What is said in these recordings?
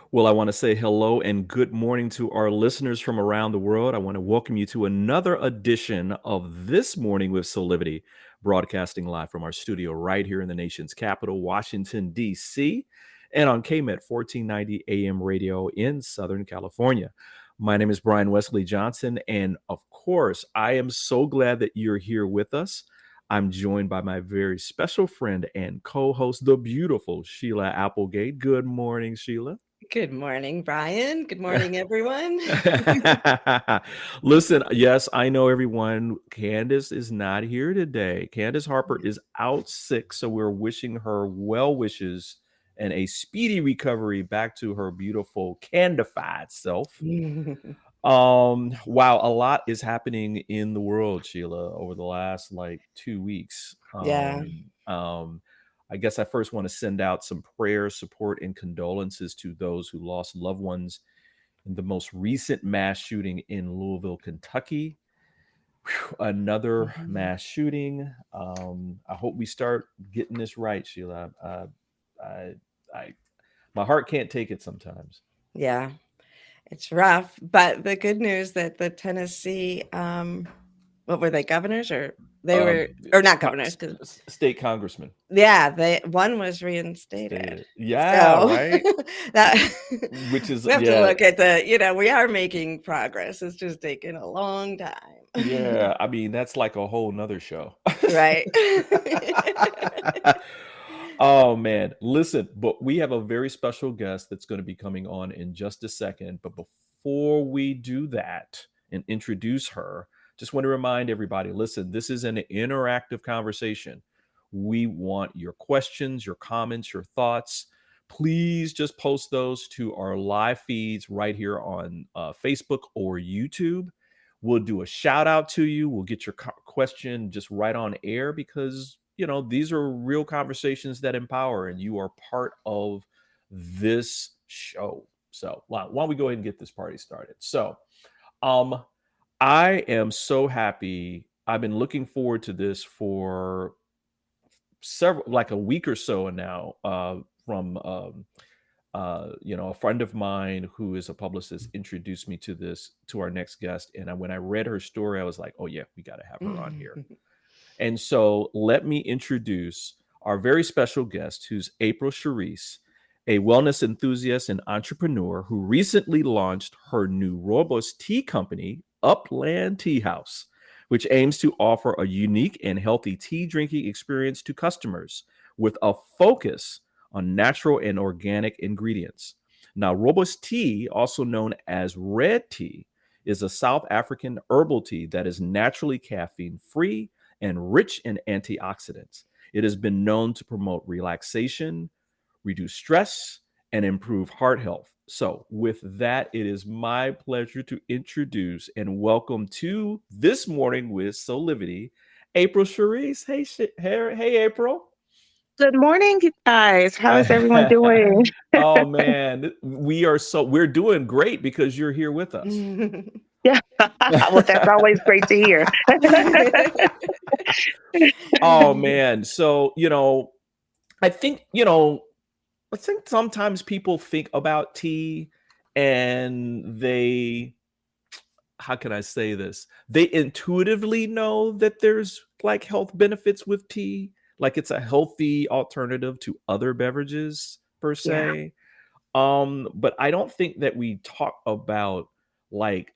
Well, I want to say hello and good morning to our listeners from around the world. I want to welcome you to another edition of This Morning with Soulivity, broadcasting live from our studio right here in the nation's capital, Washington, D.C., and on KMET 1490 AM radio in Southern California. My name is Westley Johnson, and of course, I am so glad that you're here with us. I'm joined by my very special friend and co-host, the beautiful Sheila Applegate. Good morning, Sheila. Good morning, Brian. Good morning, everyone. Listen, yes, I know everyone. Candace is not here today. Candace Harper is out sick, so we're wishing her well wishes and a speedy recovery back to her beautiful candified self. Wow, a lot is happening in the world, Sheila, over the last like 2 weeks. Yeah. I guess I first want to send out some prayers, support, and condolences to those who lost loved ones in the most recent mass shooting in Louisville, Kentucky. Whew, another mass shooting. I hope we start getting this right, Sheila. I, I, my heart can't take it sometimes. Yeah, it's rough. But the good news that the Tennessee, what were they, governors or they were, or not governors? Because State congressman. yeah, one was reinstated. Yeah, So right. that Which is we have to yeah, look at we are making progress. It's just taking a long time. yeah. I mean, that's like a whole nother show. Right. Oh man, listen, but we have a very special guest that's going to be coming on in just a second. But before we do that and introduce her, just want to remind everybody, listen, this is an interactive conversation. We want your questions, your comments, your thoughts. Please just post those to our live feeds right here on Facebook or YouTube. We'll do a shout out to you. We'll get your question just right on air because, these are real conversations that empower and you are part of this show. So why don't we go ahead and get this party started? So um, I am so happy. I've been looking forward to this for like a week or so now from a friend of mine who is a publicist introduced me to our next guest. And when I read her story, I was like, oh yeah, we got to have her on here. And so let me introduce our very special guest, who's April Sheris, a wellness enthusiast and entrepreneur who recently launched her new robust tea company, Upland Tea House, which aims to offer a unique and healthy tea drinking experience to customers with a focus on natural and organic ingredients. Now, robust tea, also known as red tea, is a South African herbal tea that is naturally caffeine free and rich in antioxidants. It has been known to promote relaxation, reduce stress, and improve heart health. So, with that, it is my pleasure to introduce and welcome to This Morning with Soulivity, April Sheris. Hey, April. Good morning, you guys. How is everyone doing? Oh man, we're doing great because you're here with us. Yeah. Well, that's always great to hear. Oh man. So, I think, sometimes people think about tea and how can I say this? They intuitively know that there's like health benefits with tea, like it's a healthy alternative to other beverages per Yeah. se. But I don't think that we talk about like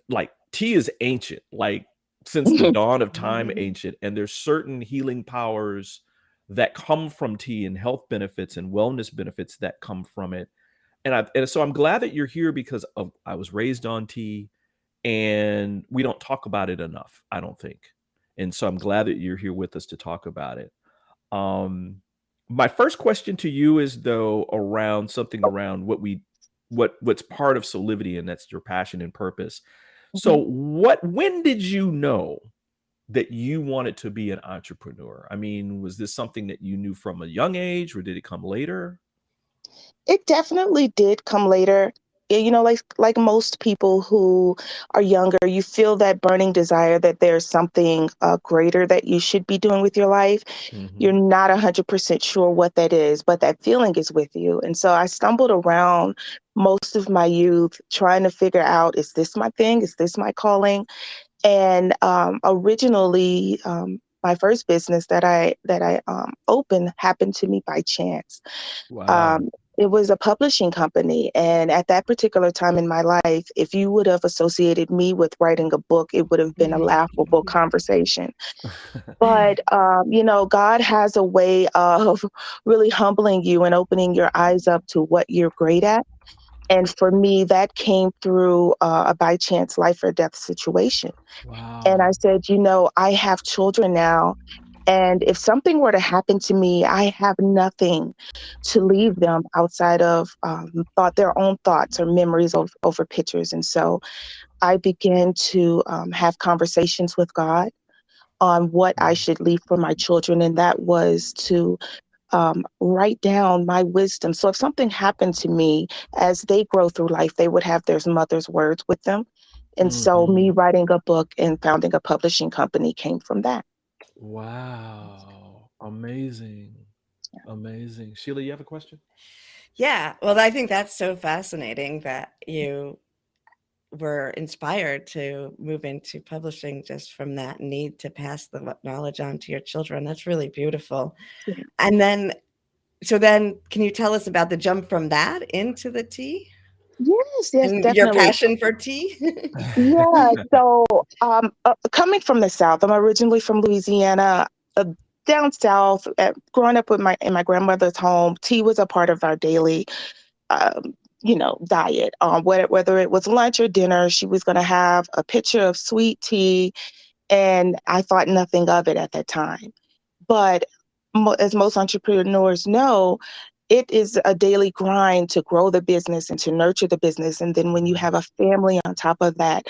like tea is ancient, like since the dawn of time ancient, and there's certain healing powers that come from tea and health benefits and wellness benefits that come from it. And so I'm glad that you're here because I was raised on tea and we don't talk about it enough, I don't think. And so I'm glad that you're here with us to talk about it. Um, My first question to you is though around something around what's part of Soulivity, and that's your passion and purpose. So Mhm. when did you know that you wanted to be an entrepreneur? I mean, was this something that you knew from a young age, or did it come later? It definitely did come later. Like most people who are younger, you feel that burning desire that there's something greater that you should be doing with your life. You're Mhm. not 100% sure what that is, but that feeling is with you. And so I stumbled around most of my youth trying to figure out, is this my thing? Is this my calling? And originally, my first business that I opened happened to me by chance. Wow. Um, it was a publishing company, and at that particular time in my life, if you would have associated me with writing a book, it would have been a laughable conversation. But God has a way of really humbling you and opening your eyes up to what you're great at. And for me, that came through a by chance life or death situation. And I Wow. said, I have children now. And if something were to happen to me, I have nothing to leave them outside of their own thoughts or memories over pictures. And so I began to have conversations with God on what I Mm. should leave for my children. And that was to write down my wisdom. So if something happened to me as they grow through life, they would have their mother's words with them. And so me Mhm. writing a book and founding a publishing company came from that. Wow. Amazing. Amazing. Sheila, you have a question? Yeah, well, I think that's so fascinating that you were inspired to move into publishing just from that need to pass the knowledge on to your children. That's really beautiful. Yeah. And then can you tell us about the jump from that into the tea Yes, yes, and your definitely. passion for tea? Yeah. So, coming from the South, I'm originally from Louisiana. Down south, growing up in my grandmother's home, tea was a part of our daily, um, diet. Whether it was lunch or dinner, she was going to have a pitcher of sweet tea, and I thought nothing of it at that time. But as most entrepreneurs know, it is a daily grind to grow the business and to nurture the business. And then when you have a family on top of that,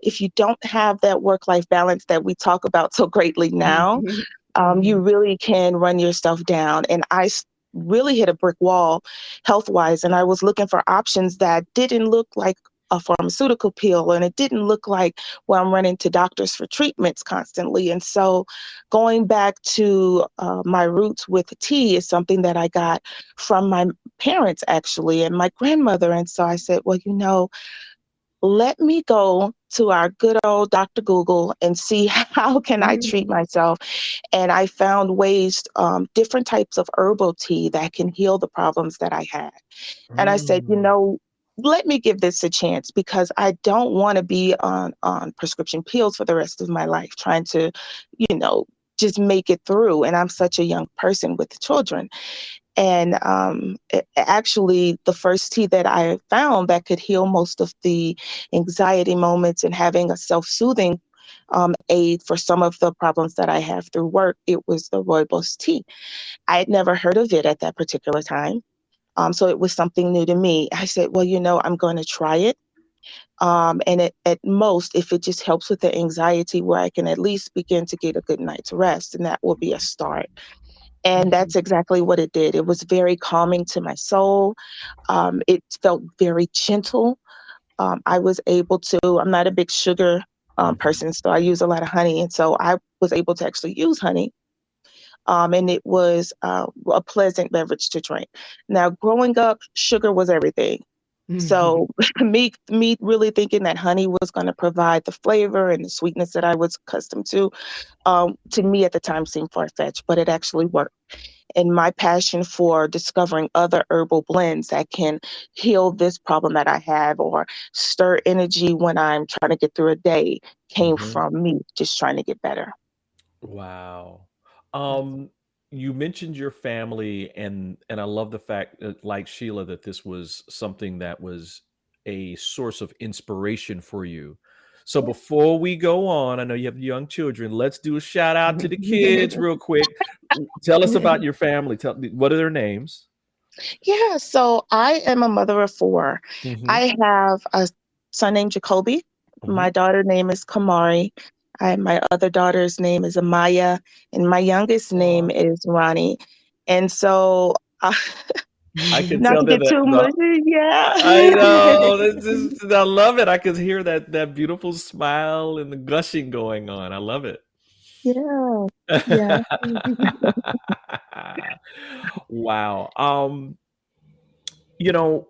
if you don't have that work-life balance that we talk about so greatly now, Mhm. you Mhm. really can run yourself down. And really hit a brick wall health-wise, and I was looking for options that didn't look like a pharmaceutical pill, and it didn't look like where I'm running to doctors for treatments constantly. And so going back to my roots with tea is something that I got from my parents actually and my grandmother. And so I said, well, let me go to our good old Dr. Google and see how can I treat myself. And I found ways, different types of herbal tea that can heal the problems that I had. And I said, Mm. let me give this a chance because I don't want to be on prescription pills for the rest of my life, trying to, you know, just make it through. And I'm such a young person with children. And actually, the first tea that I found that could heal most of the anxiety moments and having a self-soothing aid for some of the problems that I have through work, it was the rooibos tea. I had never heard of it at that particular time. So it was something new to me. I said, well, I'm going to try it. And at most, if it just helps with the anxiety, where I can at least begin to get a good night's rest, and that will be a start. And that's exactly what it did. It was very calming to my soul. It felt very gentle. I was able to, I'm not a big sugar Mhm. person, so I use a lot of honey. And so I was able to actually use honey. And it was a pleasant beverage to drink. Now, growing up, sugar was everything. So me really thinking that honey was going to provide the flavor and the sweetness that I was accustomed to me at the time seemed far-fetched, but it actually worked. And my passion for discovering other herbal blends that can heal this problem that I have or stir energy when I'm trying to get through a day came Mhm. from me just trying to get better. Wow. That's Um, you mentioned your family, and I love the fact that, like Sheila, that this was something that was a source of inspiration for you. So before we go on, I know you have young children. Let's do a shout out to the kids real quick. Tell us about your family. What are their names? Yeah, so I am a mother of 4. Mm-hmm. I have a son named Jacoby. Mm-hmm. My daughter name is Kamari. My other daughter's name is Amaya, and my youngest name is Ronnie. And so, I can not tell to get too much, yeah. I know. I love it. I could hear that beautiful smile and the gushing going on. I love it. Yeah, yeah. Wow. You know,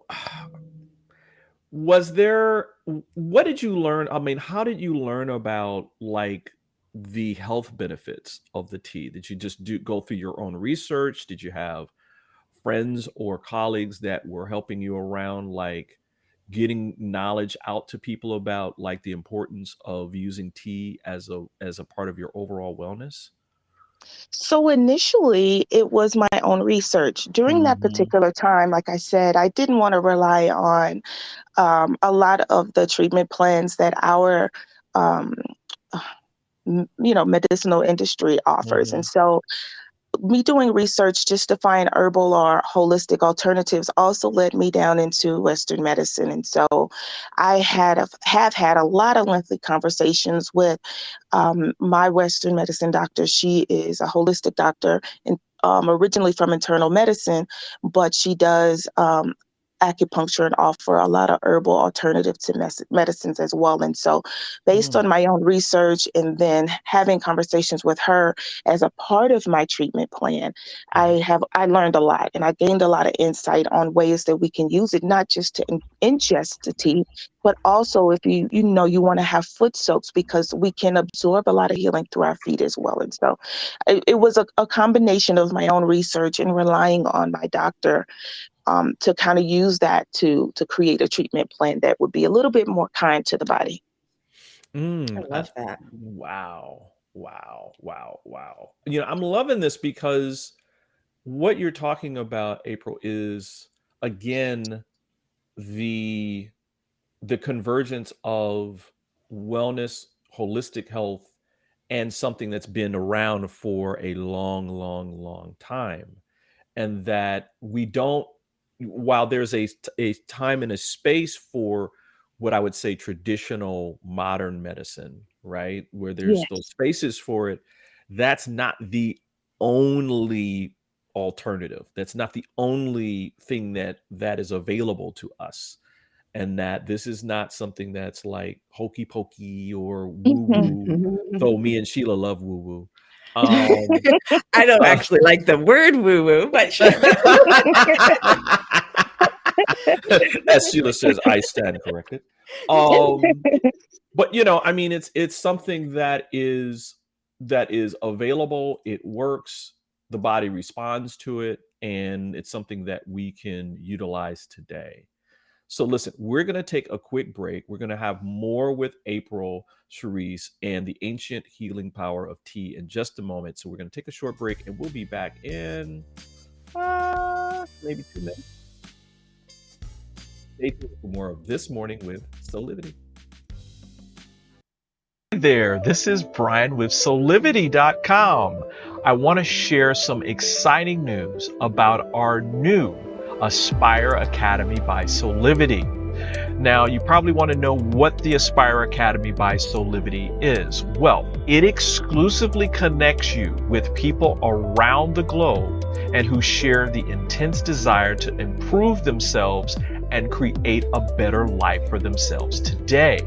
what did you learn? I mean, how did you learn about like the health benefits of the tea? Did you just go through your own research? Did you have friends or colleagues that were helping you around, like getting knowledge out to people about like the importance of using tea as a part of your overall wellness? So initially, it was my own research. During that Mm-hmm. particular time, like I said, I didn't want to rely on a lot of the treatment plans that our um, medicinal industry offers. And Mm-hmm. so me doing research just to find herbal or holistic alternatives also led me down into Western medicine. And so I have had a lot of lengthy conversations with my Western medicine doctor. She is a holistic doctor and originally from internal medicine, but she does acupuncture and offer a lot of herbal alternative to medicines as well. And so based on my own research and then having conversations with her as a part of my treatment plan, I learned a lot and I gained a lot of insight on ways that we can use it, not just to ingest the tea, but also if you want to have foot soaks, because we can absorb a lot of healing through our feet as well. And so it was a combination of my own research and relying on my doctor to kind of use that to create a treatment plan that would be a little bit more kind to the body. I love that. Wow. I'm loving this because what you're talking about, April, is again the convergence of wellness, holistic health, and something that's been around for a long time. And that we don't, while there's a time and a space for what I would say traditional modern medicine, right? Where there's Yes. those spaces for it, that's not the only alternative. That's not the only thing that is available to us. And that this is not something that's like hokey pokey or woo woo. Though me and Sheila love woo woo. I don't actually like the word woo woo, but sure. As Sheila says, I stand corrected. But I mean, it's something that is available. It works. The body responds to it, and it's something that we can utilize today. So listen, we're going to take a quick break. We're going to have more with April, Sheris, and the ancient healing power of tea in just a moment. So we're going to take a short break, and we'll be back in maybe 2 minutes. Stay tuned for more of This Morning with Soulivity. Hey there, this is Brian with Soulivity.com. I want to share some exciting news about our new Aspire Academy by Soulivity. Now, you probably want to know what the Aspire Academy by Soulivity is. Well, it exclusively connects you with people around the globe and who share the intense desire to improve themselves and create a better life for themselves today.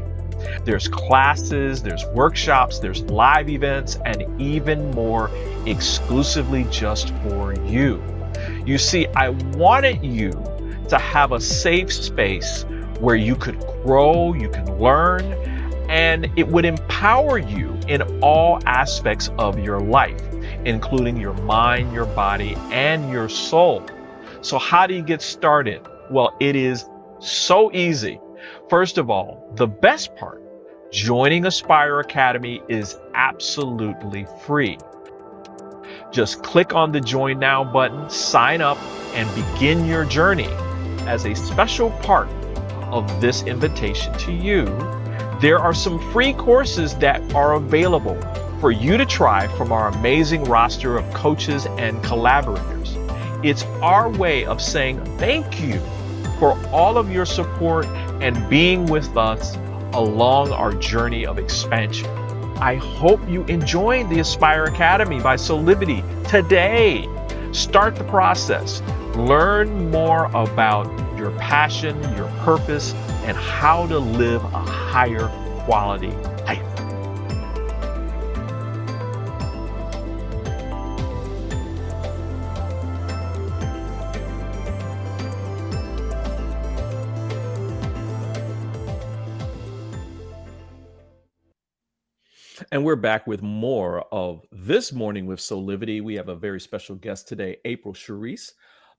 There's classes, there's workshops, there's live events, and even more exclusively just for you. You see, I wanted you to have a safe space where you could grow, you can learn, and it would empower you in all aspects of your life, including your mind, your body, and your soul. So how do you get started? Well, it is so easy. First of all, the best part, joining Aspire Academy is absolutely free. Just click on the Join Now button, sign up, and begin your journey. As a special part of this invitation to you, There are some free courses that are available for you to try from our amazing roster of coaches and collaborators. It's our way of saying thank you for all of your support and being with us along our journey of expansion. I hope you enjoyed the Aspire Academy by Soulivity today. Start the process. Learn more about your passion, your purpose, and how to live a higher quality life. And we're back with more of This Morning with Soulivity. We have a very special guest today, April Sheris,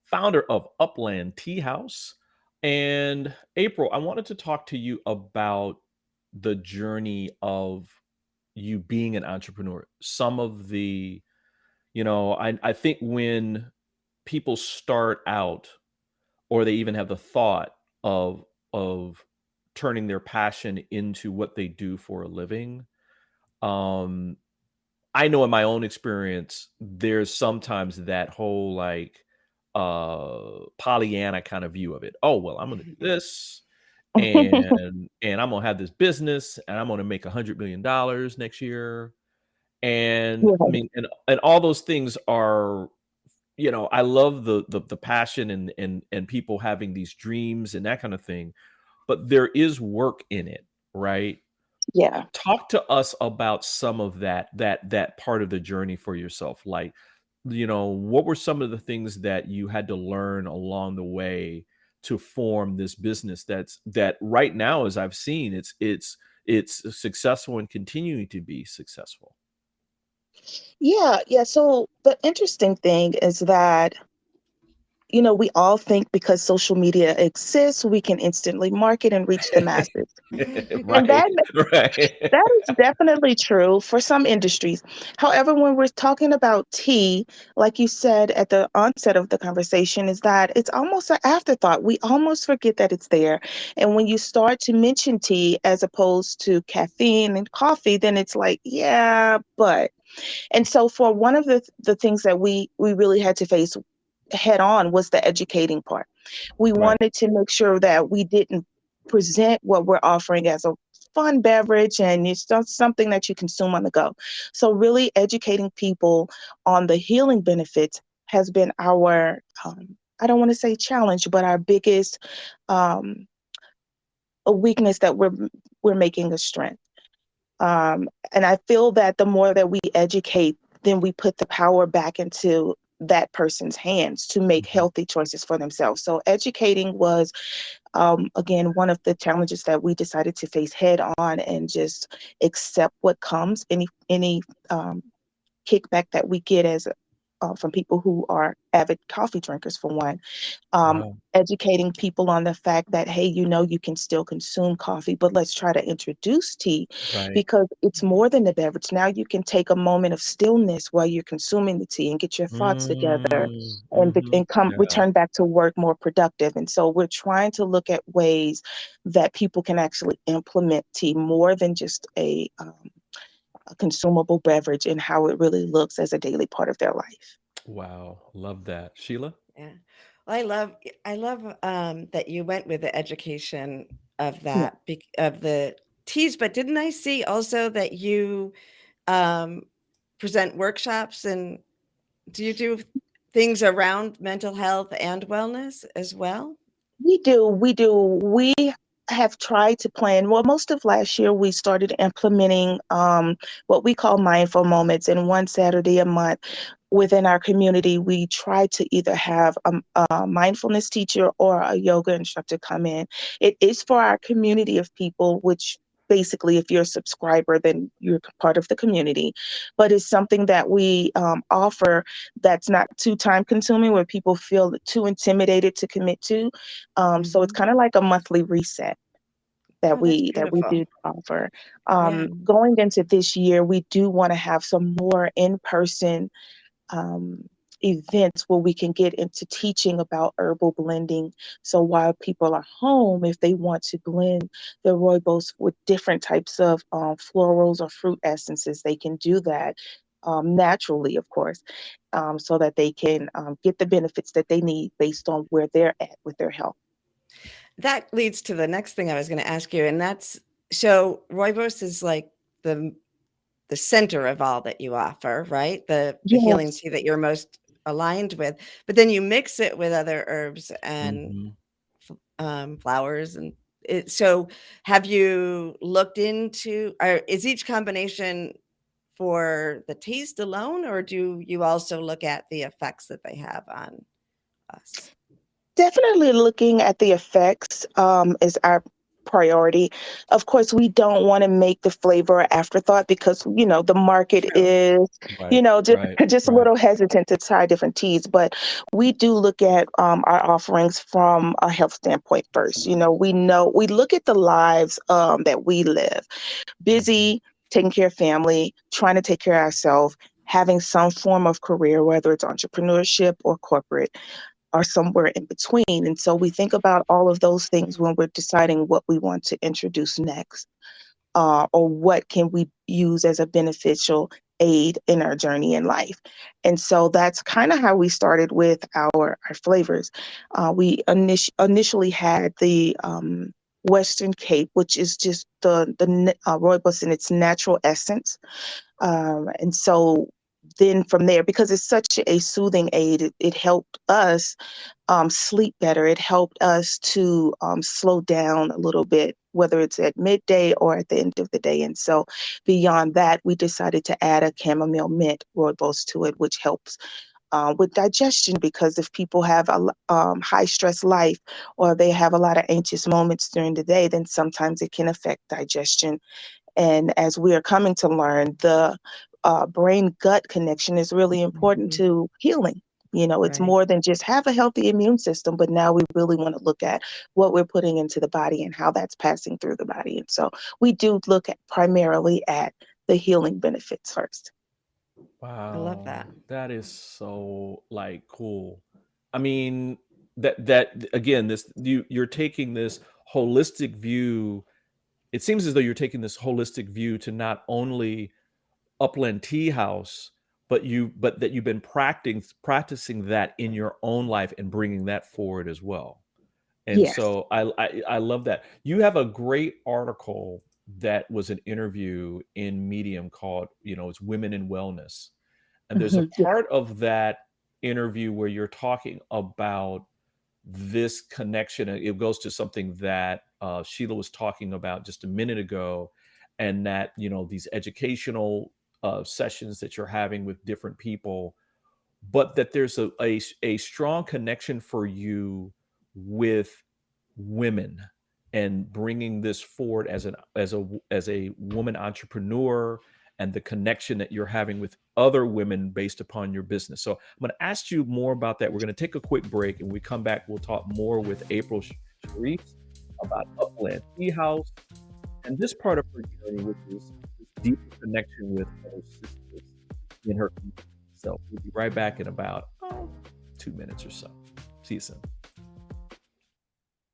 founder of Upland Tea House. And April, I wanted to talk to you about the journey of you being an entrepreneur. Some of the, I think when people start out or they even have the thought of turning their passion into what they do for a living, um I know in my own experience, there's sometimes that whole like Pollyanna kind of view of it. Oh, well, I'm gonna do this and I'm gonna have this business and I'm gonna make $100 million next year. And I Yeah. mean, and all those things are, I love the passion and people having these dreams and that kind of thing, but there is work in it, right? Yeah. Talk to us about some of that part of the journey for yourself. Like, what were some of the things that you had to learn along the way to form this business that right now, as I've seen, it's successful and continuing to be successful. Yeah. Yeah. So the interesting thing is that, we all think because social media exists, we can instantly market and reach the masses. And Right, right. that is definitely true for some industries. However, when we're talking about tea, like you said at the onset of the conversation, is that it's almost an afterthought. We almost forget that it's there. And when you start to mention tea as opposed to caffeine and coffee, then it's like, yeah, but. And so for one of the things that we really had to face head on was the educating part. We Right. wanted to make sure that we didn't present what we're offering as a fun beverage and it's just something that you consume on the go. So really educating people on the healing benefits has been our I don't want to say challenge, but our biggest um, a weakness that we're making a strength. And I feel that the more that we educate, then we put the power back into that person's hands to make Mhm. healthy choices for themselves. So educating was, again, one of the challenges that we decided to face head on and just accept what comes, any kickback that we get as from people who are avid coffee drinkers, for one, Wow. educating people on the fact that, hey, you can still consume coffee, but let's try to introduce tea Right. because it's more than a beverage. Now you can take a moment of stillness while you're consuming the tea and get your thoughts together Mhm. and come Yeah. return back to work more productive. And so we're trying to look at ways that people can actually implement tea more than just a consumable beverage and how it really looks as a daily part of their life. Wow. Love that. Sheila? Yeah. Well, I love that you went with the education of Yeah. of the teas, but didn't I see also that you um, present workshops and do you do things around mental health and wellness as well? We do. We do. We have tried to plan. Well, most of last year, we started implementing what we call mindful moments. And one Saturday a month within our community, we try to either have a mindfulness teacher or a yoga instructor come in. It is for our community of people, which basically, if you're a subscriber, then you're part of the community. But it's something that we offer that's not too time consuming, where people feel too intimidated to commit to. So it's Hmm. kind of like a monthly reset that Oh, that's we beautiful. do offer. Yeah. Going into this year, we do want to have some more in-person um, events where we can get into teaching about herbal blending. So while people are home, if they want to blend their rooibos with different types of florals or fruit essences, they can do that naturally, of course, so that they can get the benefits that they need based on where they're at with their health. That leads to the next thing I was going to ask you, and that's, so rooibos is like the center of all that you offer, right? The healing Yes. tea that you're most aligned with, but then you mix it with other herbs and flowers, and so have you looked into, or is each combination for the taste alone, or do you also look at the effects that they have on us? Definitely looking at the effects is our priority. Of course, we don't want to make the flavor an afterthought because, the market True. is, Right, right, just a right. little hesitant to try different teas. But we do look at our offerings from a health standpoint first. We look at the lives that we live, busy, taking care of family, trying to take care of ourselves, having some form of career, whether it's entrepreneurship or corporate, or somewhere in between. And so we think about all of those things when we're deciding what we want to introduce next, or what can we use as a beneficial aid in our journey in life. And so that's kind of how we started with our flavors. We initially had the Western Cape, which is just the rooibos in its natural essence. And so then from there, because it's such a soothing aid, it helped us sleep better. It helped us to slow down a little bit, whether it's at midday or at the end of the day. And so beyond that, we decided to add a chamomile mint rooibos to it, which helps with digestion, because if people have a high stress life, or they have a lot of anxious moments during the day, then sometimes it can affect digestion. And as we are coming to learn, the brain-gut connection is really important to healing. It's Right. more than just have a healthy immune system, but now we really want to look at what we're putting into the body and how that's passing through the body. And so we do look at primarily at the healing benefits first. I love that. Wow, that is so cool. I mean, that again, you're taking this holistic view. It seems as though you're taking this holistic view to not only Upland Tea House, but that you've been practicing that in your own life and bringing that forward as well. And Yes. so I love that. You have a great article that was an interview in Medium called, it's Women in Wellness. And there's a Yeah. part of that interview where you're talking about this connection. It goes to something that Sheila was talking about just a minute ago, and that, these educational sessions that you're having with different people, but that there's a strong connection for you with women, and bringing this forward as a woman entrepreneur, and the connection that you're having with other women based upon your business. So I'm going to ask you more about that. We're going to take a quick break, and when we come back, we'll talk more with April Sheris about Upland Tea House and this part of her journey, which is this deeper connection with her sisters in her community. So we'll be right back in about 2 minutes or so. See you soon.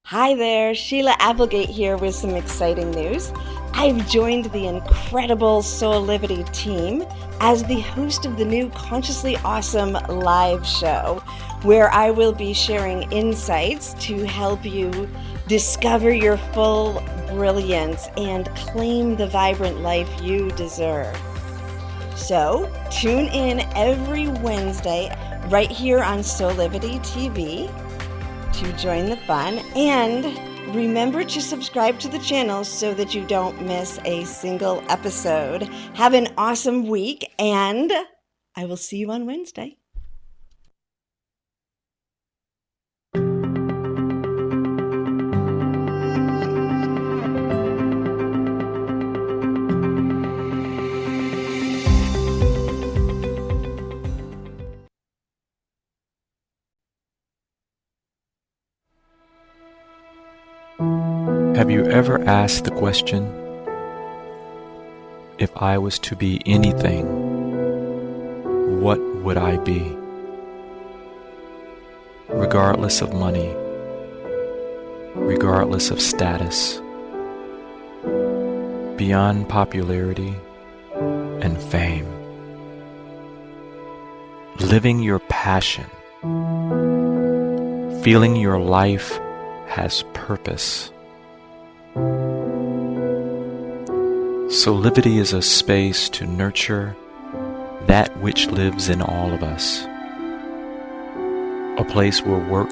Hi there, Sheila Applegate here with some exciting news. I've joined the incredible Soulivity team as the host of the new Consciously Awesome live show, where I will be sharing insights to help you discover your full brilliance and claim the vibrant life you deserve. So tune in every Wednesday right here on Soulivity TV to join the fun, and remember to subscribe to the channel so that you don't miss a single episode. Have an awesome week, and I will see you on Wednesday. Have you ever asked the question, if I was to be anything, what would I be? regardless of money, regardless of status, beyond popularity and fame. Living your passion, feeling your life has purpose. Soulivity is a space to nurture that which lives in all of us. A place where work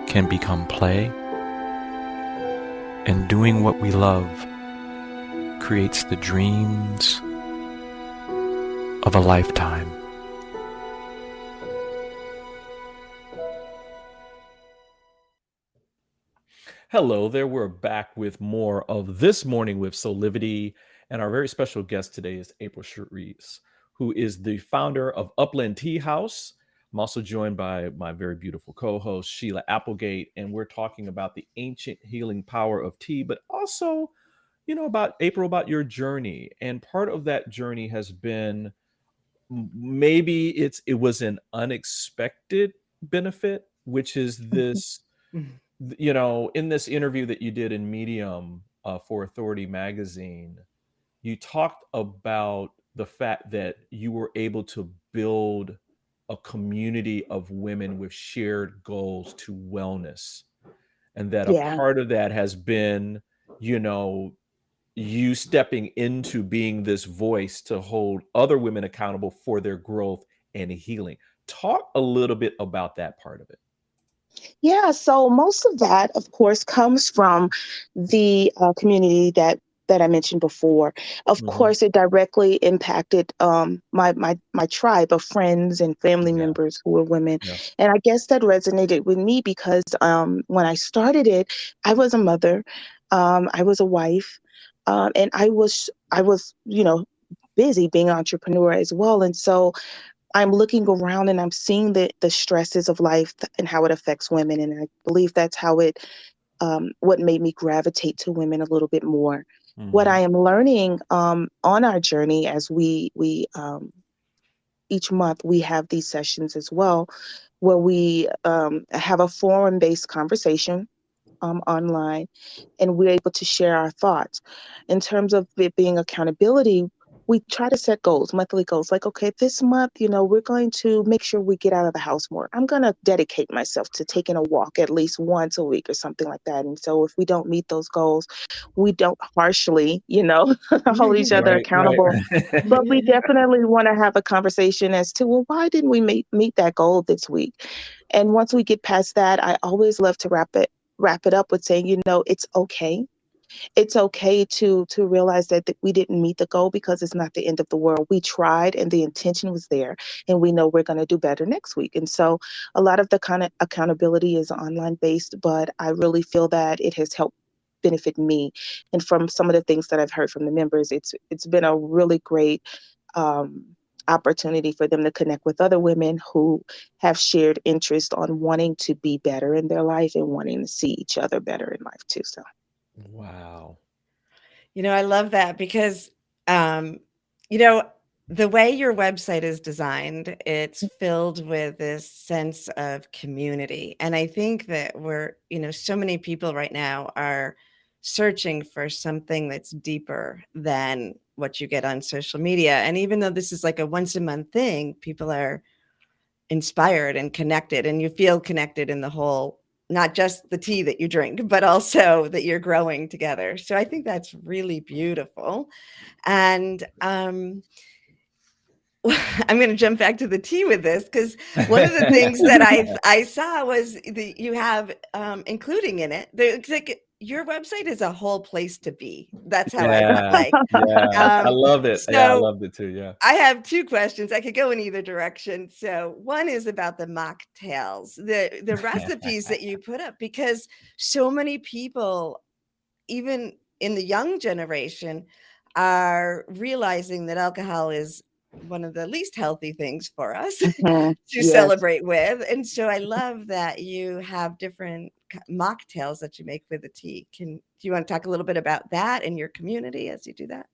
can become play, and doing what we love creates the dreams of a lifetime. Hello there. We're back with more of This Morning with Soulivity. And our very special guest today is April Sheris, who is the founder of Upland Tea House. I'm also joined by my very beautiful co-host, Sheila Applegate. And we're talking about the ancient healing power of tea, but also, about April, about your journey. And part of that journey has been maybe it was an unexpected benefit, which is this. In this interview that you did in Medium for Authority Magazine, you talked about the fact that you were able to build a community of women with shared goals to wellness. And that a Yeah. part of that has been, you stepping into being this voice to hold other women accountable for their growth and healing. Talk a little bit about that part of it. Yeah, so most of that, of course, comes from the community that I mentioned before. Of Mhm. course, it directly impacted my tribe of friends and family Yeah, members who were women, yeah. and I guess that resonated with me because when I started it, I was a mother, I was a wife, and I was busy being an entrepreneur as well, and so I'm looking around and I'm seeing the stresses of life and how it affects women. And I believe that's how what made me gravitate to women a little bit more. What I Mhm. am learning on our journey as we each month we have these sessions as well, where we have a forum-based conversation online, and we're able to share our thoughts. In terms of it being accountability, we try to set goals, monthly goals. Like, okay, this month, we're going to make sure we get out of the house more. I'm going to dedicate myself to taking a walk at least once a week or something like that. And so if we don't meet those goals, we don't harshly, hold each other Right, right. accountable. But we definitely want to have a conversation as to, well, why didn't we meet that goal this week? And once we get past that, I always love to wrap it up with saying, it's okay. It's okay to realize that we didn't meet the goal because it's not the end of the world. We tried and the intention was there, and we know we're going to do better next week. And so a lot of the kind of accountability is online based, but I really feel that it has helped benefit me. And from some of the things that I've heard from the members, it's been a really great um, opportunity for them to connect with other women who have shared interest on wanting to be better in their life and wanting to see each other better in life too. So Wow. I love that because, um, you know, the way your website is designed, it's filled with this sense of community. And I think that so many people right now are searching for something that's deeper than what you get on social media. And even though this is like a once a month thing, people are inspired and connected, and you feel connected in the whole, not just the tea that you drink, but also that you're growing together. So I think that's really beautiful. And I'm going to jump back to the tea with this because one of the things that I saw was you have including in it like your website is a whole place to be. That's how I felt Yeah, like. yeah. I loved it. Yeah, I So loved it too. Yeah. I have two questions. I could go in either direction. So one is about the mocktails, the recipes that you put up, because so many people, even in the young generation, are realizing that alcohol is one of the least healthy things for us mhm, to yes. celebrate with. And so I love that you have different mocktails that you make with the tea. Do you want to talk a little bit about that in your community as you do that?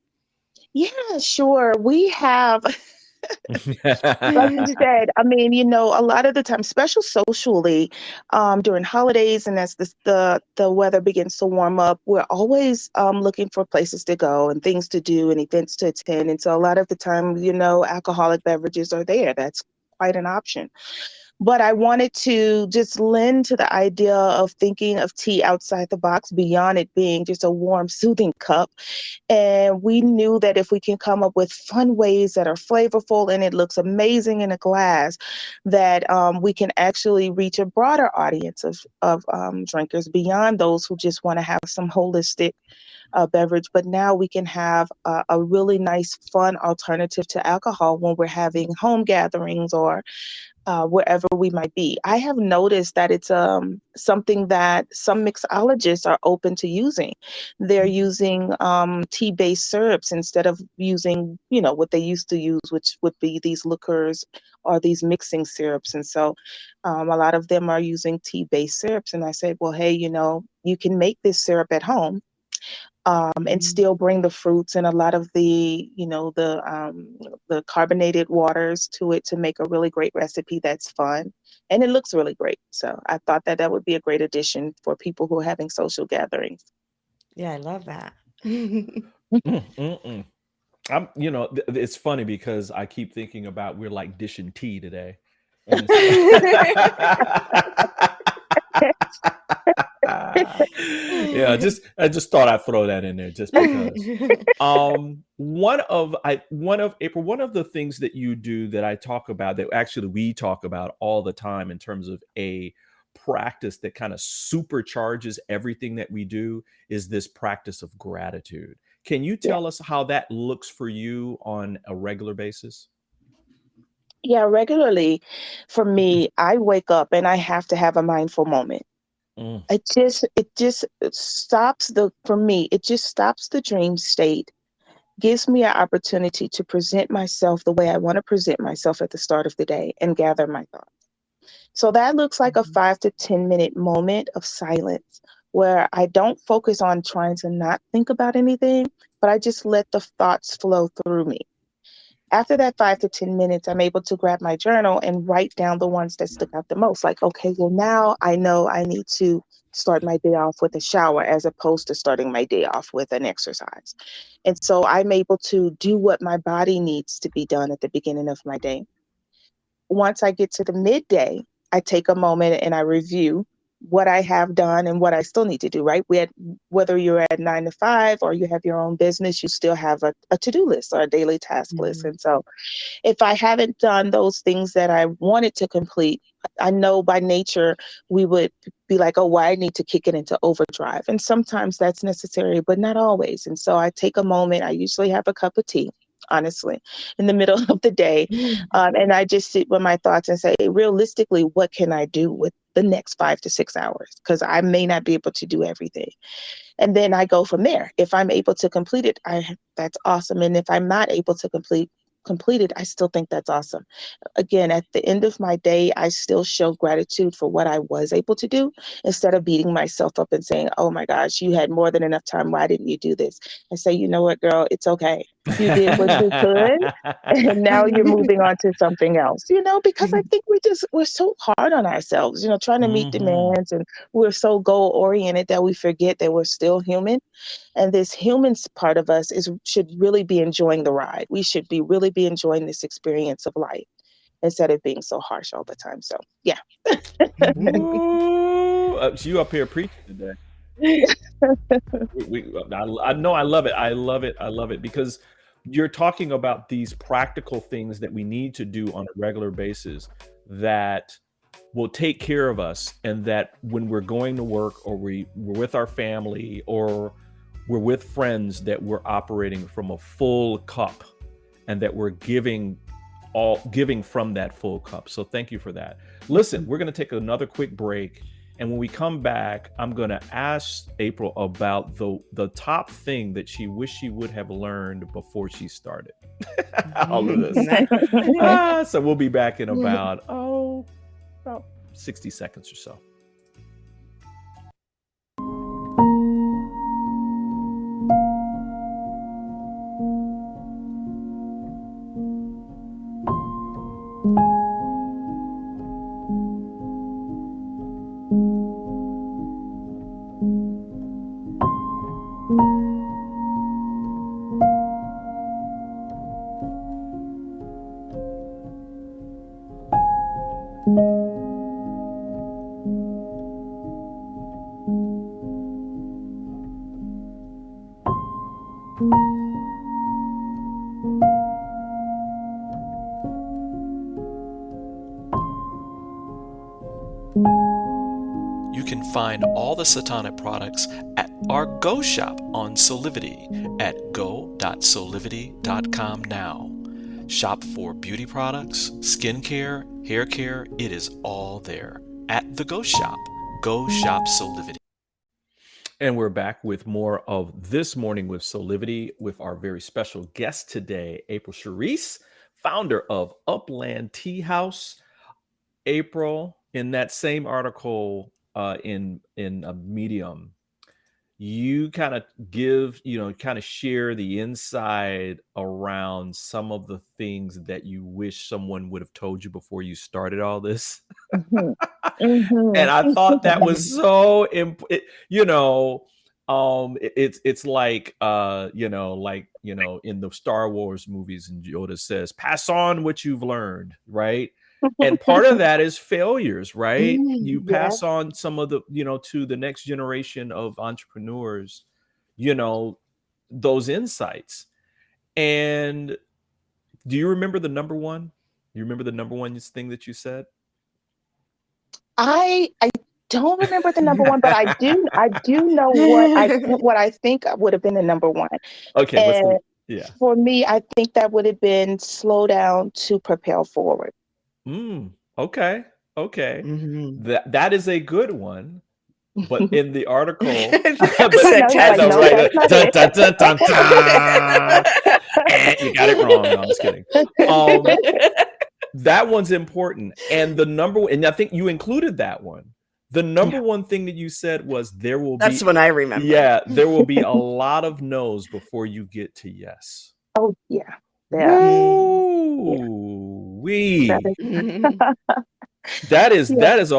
Yeah, sure. We have Like you said, I mean, a lot of the time, especially socially, during holidays and as the weather begins to warm up, we're always looking for places to go and things to do and events to attend. And so a lot of the time, alcoholic beverages are there. That's quite an option. But I wanted to just lend to the idea of thinking of tea outside the box beyond it being just a warm, soothing cup. And we knew that if we can come up with fun ways that are flavorful and it looks amazing in a glass, that we can actually reach a broader audience of drinkers beyond those who just want to have some holistic beverage. But now we can have a really nice, fun alternative to alcohol when we're having home gatherings or wherever we might be. I have noticed that it's something that some mixologists are open to using. They're using tea-based syrups instead of using, what they used to use, which would be these liqueurs or these mixing syrups. And so a lot of them are using tea-based syrups. And I said, well, hey, you can make this syrup at home and still bring the fruits and a lot of the carbonated waters to it to make a really great recipe that's fun and it looks really great. So I thought that would be a great addition for people who are having social gatherings. Yeah, I love that. It's funny because I keep thinking about we're like dishing tea today. And yeah, I just thought I'd throw that in there just because. One of April, one of the things that you do that I talk about, that actually we talk about all the time in terms of a practice that kind of supercharges everything that we do, is this practice of gratitude. Can you Yeah. tell us how that looks for you on a regular basis? Yeah, regularly for me, I wake up and I have to have a mindful moment. Mm. For me, it just stops the dream state, gives me an opportunity to present myself the way I want to present myself at the start of the day and gather my thoughts. So that looks like a 5 to 10 minute moment of silence where I don't focus on trying to not think about anything, but I just let the thoughts flow through me. After that 5 to 10 minutes, I'm able to grab my journal and write down the ones that stick out the most. Like, okay, well, now I know I need to start my day off with a shower as opposed to starting my day off with an exercise. And so I'm able to do what my body needs to be done at the beginning of my day. Once I get to the midday, I take a moment and I review what I have done and what I still need to do, right? Whether you're at 9 to 5 or you have your own business, you still have a to-do list or a daily task list. And so if I haven't done those things that I wanted to complete, I know by nature we would be like, oh, well, I need to kick it into overdrive. And sometimes that's necessary, but not always. And so I take a moment. I usually have a cup of tea, honestly, in the middle of the day. And I just sit with my thoughts and say, realistically, what can I do with the next 5 to 6 hours? Because I may not be able to do everything. And then I go from there. If I'm able to complete it, that's awesome. And if I'm not able to complete it, I still think that's awesome. Again, at the end of my day, I still show gratitude for what I was able to do instead of beating myself up and saying, oh my gosh, you had more than enough time. Why didn't you do this? I say, you know what, girl, it's okay. You did what you could. And now you're moving on to something else, because I think we're so hard on ourselves, trying to meet demands, and we're so goal oriented that we forget that we're still human. And this human part of us should really be enjoying the ride. We should really be enjoying this experience of life instead of being so harsh all the time. So, yeah. Ooh, you up here preaching today. I know, I love it. I love it. I love it because you're talking about these practical things that we need to do on a regular basis that will take care of us, and that when we're going to work or we're with our family or we're with friends, that we're operating from a full cup and that we're giving from that full cup. So thank you for that. Listen, we're going to take another quick break. And when we come back, I'm going to ask April about the top thing that she wished she would have learned before she started all of this. So we'll be back in about 60 seconds or so. You can find all the Satonic products at our Go shop on Soulivity at go.soulivity.com now. Shop for beauty products, skincare, hair care. It is all there at the Go shop. Go shop Soulivity. And we're back with more of This Morning with Soulivity with our very special guest today, April Sheris, founder of Upland Tea House. April, in that same article in a Medium, you kind of kind of share the inside around some of the things that you wish someone would have told you before you started all this. Mhm. Mhm. And I thought that was so it's like in the Star Wars movies, and Yoda says, pass on what you've learned, right? And part of that is failures, right? You Yeah. pass on some of the to the next generation of entrepreneurs, you know those insights. And do you remember the number one? You remember the number one thing that you said? I don't remember the number one, but I do know what I think would have been the number one. Okay, what's the And yeah. for me, I think that would have been slow down to propel forward. Okay. Okay. Mhm. That is a good one. But in the article, That was but I a know you're I like, know, no, test. right? that's not Dun, it. dun, dun, dun, dun. You got it wrong. No, I'm just kidding. That one's important. And the number one, and I think you included that one. The number Yeah. one thing that you said was there will That's be, what I remember. yeah, there will be a lot of no's before you get to yes. Oh yeah. Yeah. Mm. Yeah. Woo That wee. is, Mhm. yeah. That is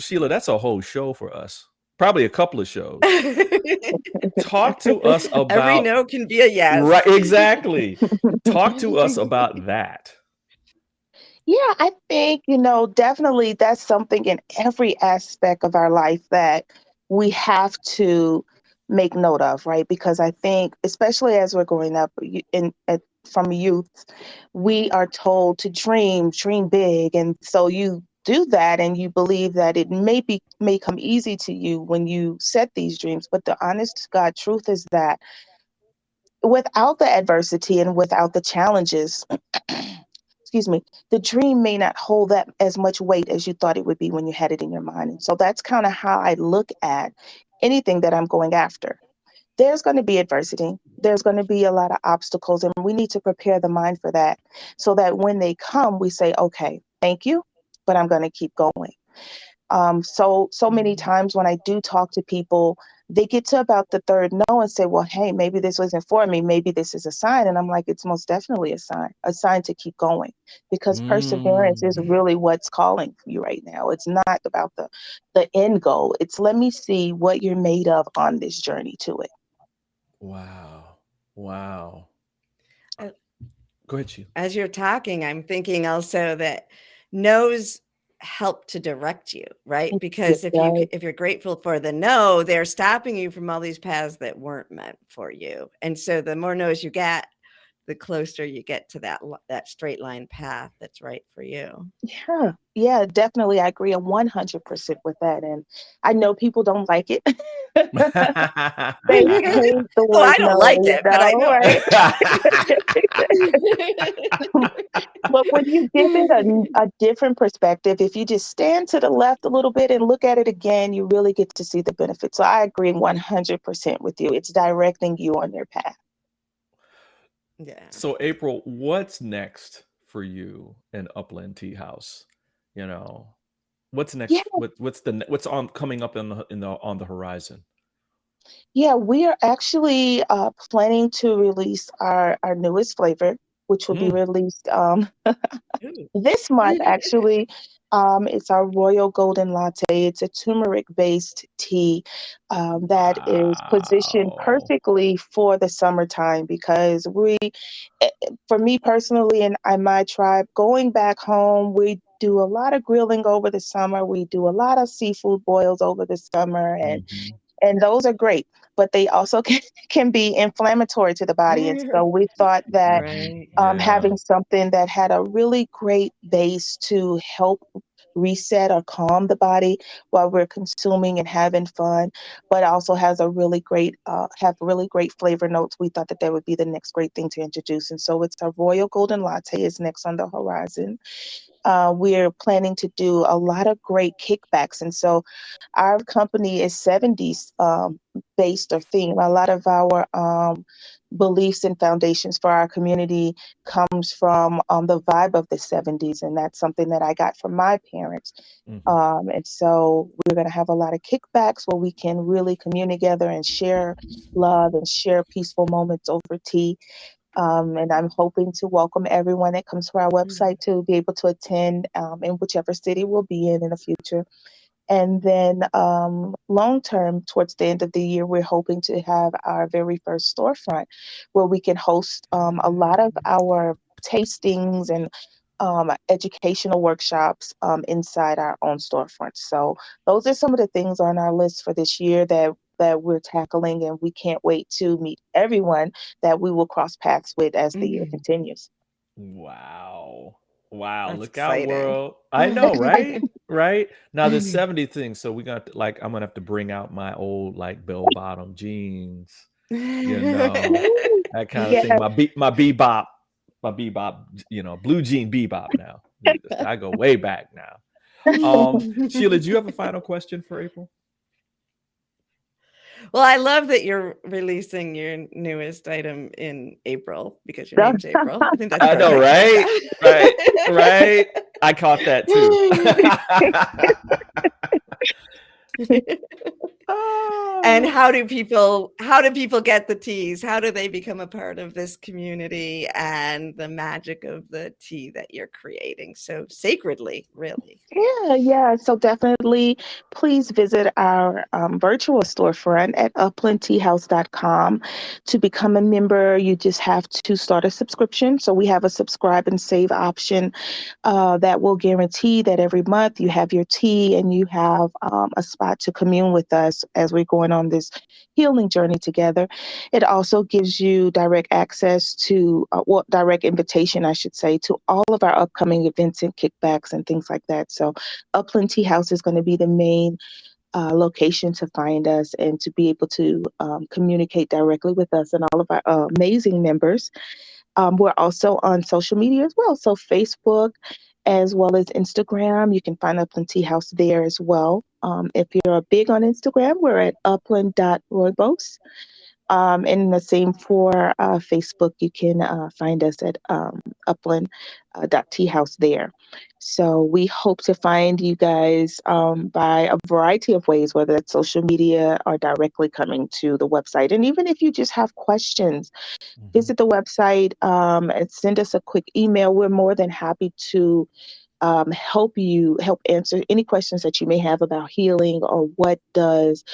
Sheila, that's a whole show for us. Probably a couple of shows. Talk to us Every about no can be a yes. right, exactly. Talk to us about that. Yeah, I think, definitely that's something in every aspect of our life that we have to make note of, right? Because I think, especially as we're growing up from youth, we are told to dream big. And so you do that and you believe that it may come easy to you when you set these dreams. But the honest to God truth is that without the adversity and without the challenges, excuse me, the dream may not hold that as much weight as you thought it would be when you had it in your mind. And so that's kind of how I look at anything that I'm going after. There's going to be adversity. There's going to be a lot of obstacles, and we need to prepare the mind for that so that when they come, we say, okay, thank you, but I'm going to keep going. So many times when I do talk to people, they get to about the third no and say, well, hey, maybe this wasn't for me. Maybe this is a sign. And I'm like, it's most definitely a sign to keep going, because perseverance is Mm, really what's calling for you right now. It's not about the end goal. It's let me see what you're made of on this journey to it. wow. Wow. Uh, Go ahead, Sheila. As you're talking, I'm thinking also that no's help to direct you, right? It Because does. if you're grateful for the no, they're stopping you from all these paths that weren't meant for you. And so the more no's you get, the closer you get to that straight line path that's right for you. Yeah, yeah, definitely. I agree 100% with that. And I know people don't like it. They hate the Well, I word don't no, like it, but I know. right? But when you give it a different perspective, if you just stand to the left a little bit and look at it again, you really get to see the benefits. So I agree 100% with you. It's directing you on your path. Yeah. So, April, what's next for you in Upland Tea House? You know, what's Yeah, next? What's on coming up on the horizon? yeah, we are actually planning to release our newest flavor, which will be Mm. released Ooh. this month, actually. It's our Royal Golden Latte. It's a turmeric-based tea that is positioned Wow. perfectly for the summertime because for me personally and my tribe, going back home, we do a lot of grilling over the summer. We do a lot of seafood boils over the summer, Mhm. And those are great, but they also can be inflammatory to the body. And so we thought that Right. Yeah. having something that had a really great base to help reset or calm the body while we're consuming and having fun, but also has a really great have really great flavor notes. We thought that that would be the next great thing to introduce. And so it's a Royal Golden Latte is next on the horizon. We're planning to do a lot of great kickbacks. And so our company is 70s based or theme. A lot of our beliefs and foundations for our community comes from the vibe of the 70s. And that's something that I got from my parents. And so we're going to have a lot of kickbacks where we can really commune together and share love and share peaceful moments over tea. And I'm hoping to welcome everyone that comes to our website to be able to attend in whichever city we'll be in the future. And then long term, towards the end of the year, we're hoping to have our very first storefront where we can host a lot of our tastings and educational workshops inside our own storefront. So those are some of the things on our list for this year that we're tackling, and we can't wait to meet everyone that we will cross paths with as the year continues. Wow. Wow. That's Look out, exciting. world. I know, right? Right. Now the 70 thing. So we got like I'm gonna have to bring out my old like bell bottom jeans, that kind of Yeah. thing. My bebop, blue jean bebop now. I go way back now. Sheila, do you have a final question for April? Well, I love that you're releasing your newest item in April because your name's April. I think that's I know, perfect. right? Right. I caught that too. And how do people get the teas? How do they become a part of this community and the magic of the tea that you're creating so sacredly, really? Yeah. So definitely please visit our virtual storefront at uplandteahouse.com. To become a member, you just have to start a subscription. So we have a subscribe and save option that will guarantee that every month you have your tea and you have a spot to commune with us as we're going on this healing journey together. It also gives you direct access to, direct invitation, I should say, to all of our upcoming events and kickbacks and things like that. So Upland Tea House is going to be the main location to find us and to be able to communicate directly with us and all of our amazing members. We're also on social media as well. So Facebook as well as Instagram. You can find Upland Tea House there as well. If you're big on Instagram, we're at upland.roybos. And the same for Facebook. You can find us at upland.teahouse there. So we hope to find you guys by a variety of ways, whether it's social media or directly coming to the website. And even if you just have questions, visit the website and send us a quick email. We're more than happy to help answer any questions that you may have about healing or what does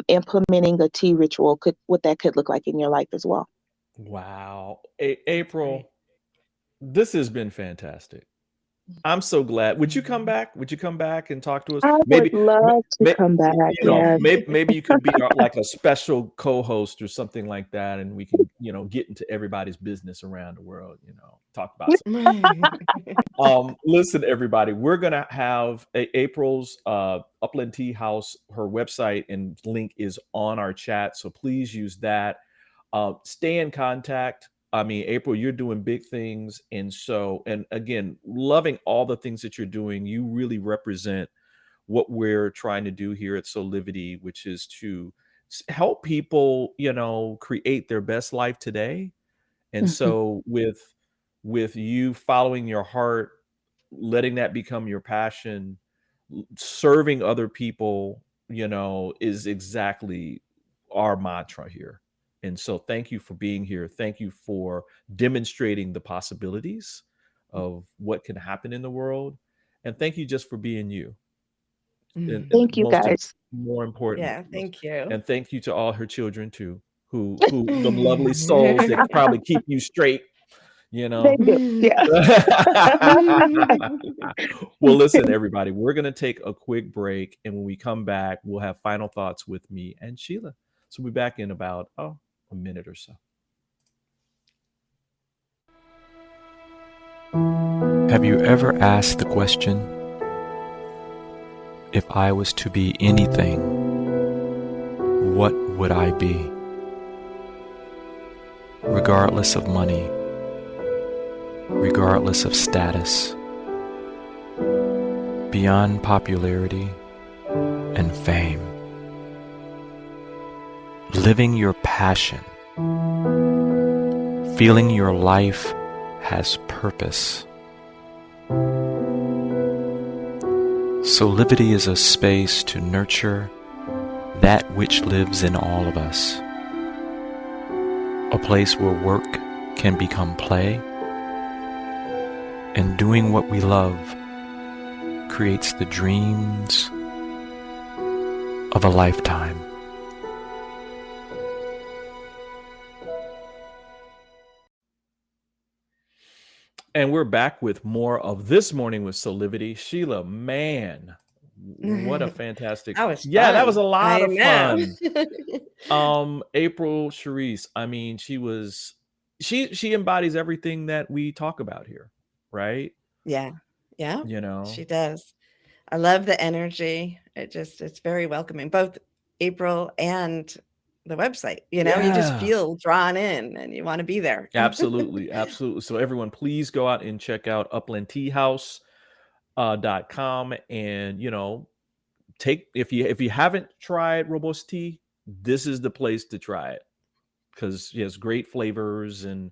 implementing a tea ritual what that could look like in your life as well. Wow. April, this has been fantastic. I'm so glad. Would you come back? Would you come back and talk to us? I would love to come back. Yes. Maybe you could be like a special co-host or something like that, and we can, get into everybody's business around the world. Talk about something. Listen, everybody, we're gonna have April's Upland Tea House. Her website and link is on our chat, so please use that. Stay in contact. I mean, April, you're doing big things. And again, loving all the things that you're doing. You really represent what we're trying to do here at Soulivity, which is to help people, create their best life today. And so with you following your heart, letting that become your passion, serving other people, is exactly our mantra here. And so thank you for being here. Thank you for demonstrating the possibilities of what can happen in the world. And thank you just for being you. And Thank you, guys. More important. Yeah, thank you. And thank you to all her children too, who them lovely souls that probably keep you straight, you They know? do. Yeah. Well, listen, everybody, we're going to take a quick break. And when we come back, we'll have final thoughts with me and Sheila. So we'll be back in about, a minute or so. Have you ever asked the question, if I was to be anything, what would I be? Regardless of money, regardless of status, beyond popularity and fame. Living your passion, feeling your life has purpose. Soulivity is a space to nurture that which lives in all of us. A place where work can become play, and doing what we love creates the dreams of a lifetime. And we're back with more of This Morning with Soulivity. Sheila, man, what a fantastic. That was Yeah, that was a fun. lot I of know. fun. April Sheris, I mean, she embodies everything that we talk about here, right? Yeah. Yeah, You know, she does. I love the energy. It's very welcoming, both April and the website. You just yeah, feel drawn in and you want to be there. absolutely, absolutely. So everyone, please go out and check out uplandteahouse.com, and take, if you haven't tried Robust Tea, this is the place to try it, because it has great flavors and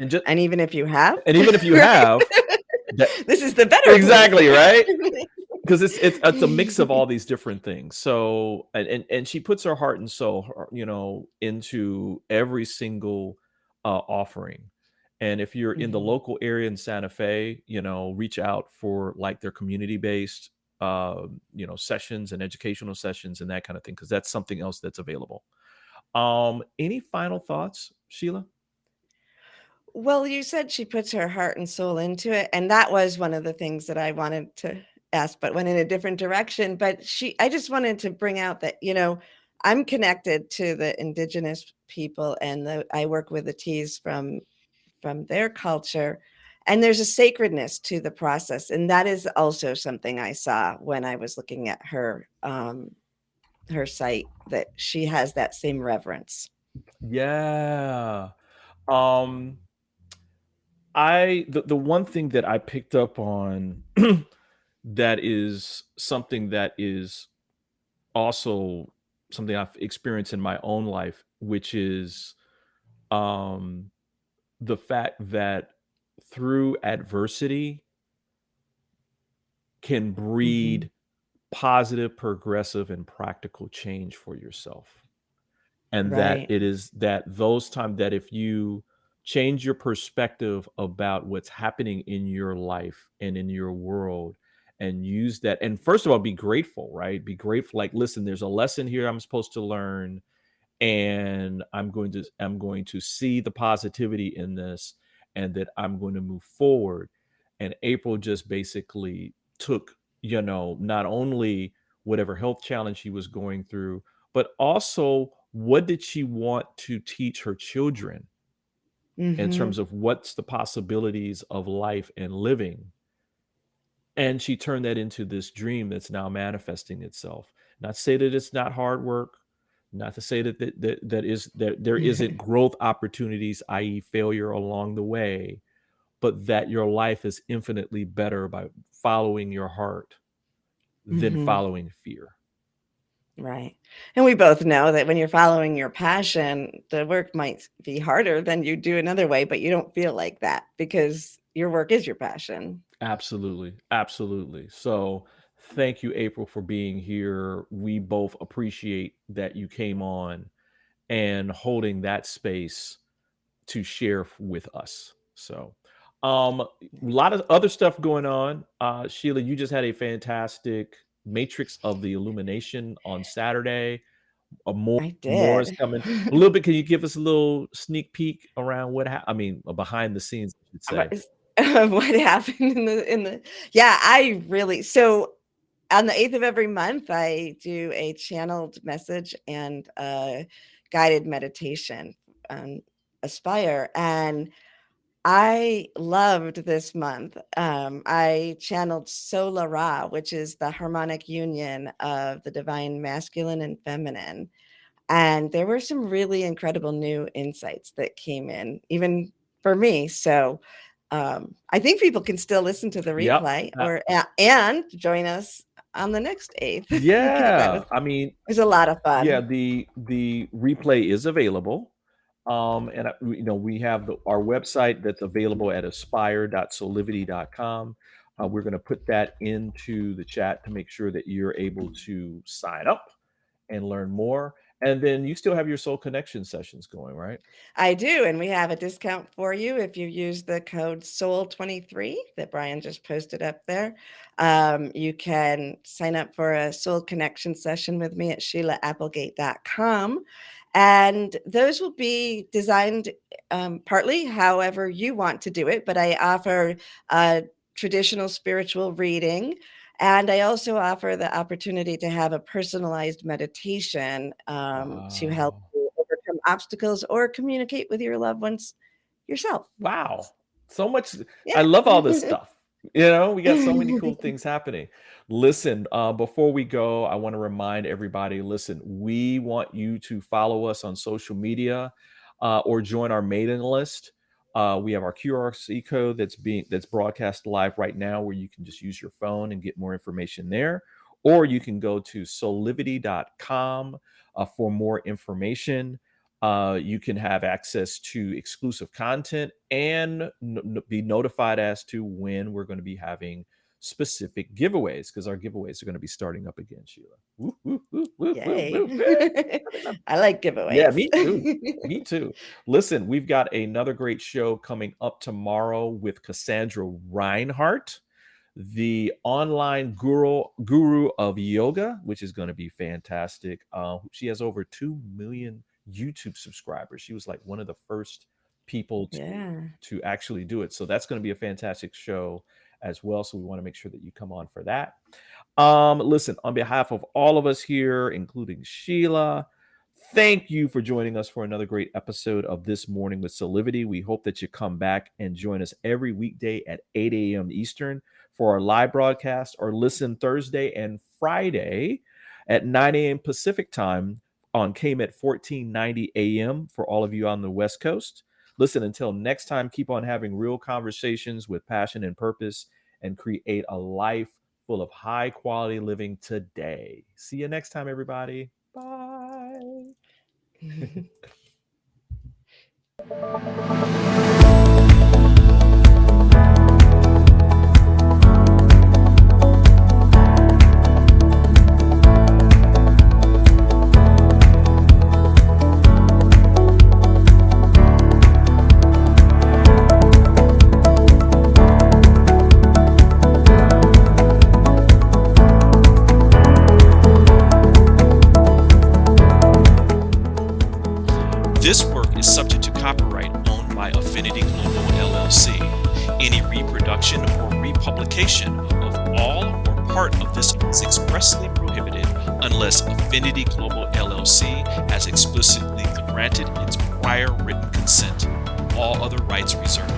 just And even if you have, and even if you right? have that, This is the better exactly right, place. because it's a mix of all these different things. So and she puts her heart and soul, into every single offering. And if you're in the Mhm. local area in Santa Fe, reach out for like their community based sessions and educational sessions and that kind of thing, because that's something else that's available. Any final thoughts, Sheila? Well, you said she puts her heart and soul into it, and that was one of the things that I wanted to ask, but went in a different direction. But I just wanted to bring out that, I'm connected to the indigenous people, and I work with the teas from their culture, and there's a sacredness to the process, and that is also something I saw when I was looking at her site, that she has that same reverence. Yeah. Um, the one thing that I picked up on that is something that is also something I've experienced in my own life, which is um the fact that through adversity can Mhm. breed positive, progressive, and practical change for yourself. And that Right. it is that those times that if you change your perspective about what's happening in your life and in your world, and use that, and first of all, be grateful, right? Be grateful, like, listen, there's a lesson here I'm supposed to learn, and I'm going to see the positivity in this, and that I'm going to move forward. And April just basically took, not only whatever health challenge she was going through, but also what did she want to teach her children in terms Mhm. of what's the possibilities of life and living. And she turned that into this dream that's now manifesting itself. Not to say that it's not hard work, not to say that there isn't growth opportunities, i.e., failure along the way, but that your life is infinitely better by following your heart than Mhm. following fear. Right. And we both know that when you're following your passion, the work might be harder than you do another way, but you don't feel like that because your work is your passion. Absolutely. Absolutely. So thank you, April, for being here. We both appreciate that you came on and holding that space to share with us. So, a lot of other stuff going on. Sheila, you just had a fantastic Matrix of the Illumination on Saturday. More, I is did. coming. A little bit. Can you give us a little sneak peek around what happened? I mean, behind the scenes. should say. What happened yeah, so on the 8th of every month, I do a channeled message and a guided meditation on Aspire. And I loved this month. I channeled Sola Ra, which is the harmonic union of the divine masculine and feminine. And there were some really incredible new insights that came in, even for me. So I think people can still listen to the replay and join us on the next 8th. Yeah. It was a lot of fun. Yeah, the replay is available. And we have our website that's available at aspire.soulivity.com. We're going to put that into the chat to make sure that you're able to sign up and learn more. And then you still have your Soul Connection sessions going, right? I do. And we have a discount for you if you use the code SOUL23 that Brian just posted up there. You can sign up for a Soul Connection session with me at SheilaApplegate.com. And those will be designed partly however you want to do it. But I offer a traditional spiritual reading. And I also offer the opportunity to have a personalized meditation to help you overcome obstacles or communicate with your loved ones yourself. Wow. So much. Yeah. I love all this stuff. We got so many cool things happening. Listen, before we go, I want to remind everybody, listen, we want you to follow us on social media or join our mailing list. We have our QRC code that's broadcast live right now, where you can just use your phone and get more information there. Or you can go to soulivity.com for more information. You can have access to exclusive content and be notified as to when we're going to be having specific giveaways, because our giveaways are going to be starting up again, Sheila. Woo, woo, woo, woo, Yay. woo, woo. I like giveaways. Yeah, me too. Me too. Listen, we've got another great show coming up tomorrow with Cassandra Reinhardt, the online guru of yoga, which is going to be fantastic. She has over 2 million YouTube subscribers. She was like one of the first people to actually do it. So that's going to be a fantastic show as well. So we want to make sure that you come on for that. Listen, on behalf of all of us here, including Sheila, thank you for joining us for another great episode of This Morning with Soulivity. We hope that you come back and join us every weekday at 8 a.m. Eastern for our live broadcast, or listen Thursday and Friday at 9 a.m. Pacific time on KMET 1490 AM for all of you on the West Coast. Listen, until next time, keep on having real conversations with passion and purpose, and create a life full of high quality living today. See you next time, everybody. Bye. This work is subject to copyright owned by Affinity Global LLC. Any reproduction or republication of all or part of this is expressly prohibited unless Affinity Global LLC has explicitly granted its prior written consent. All other rights reserved.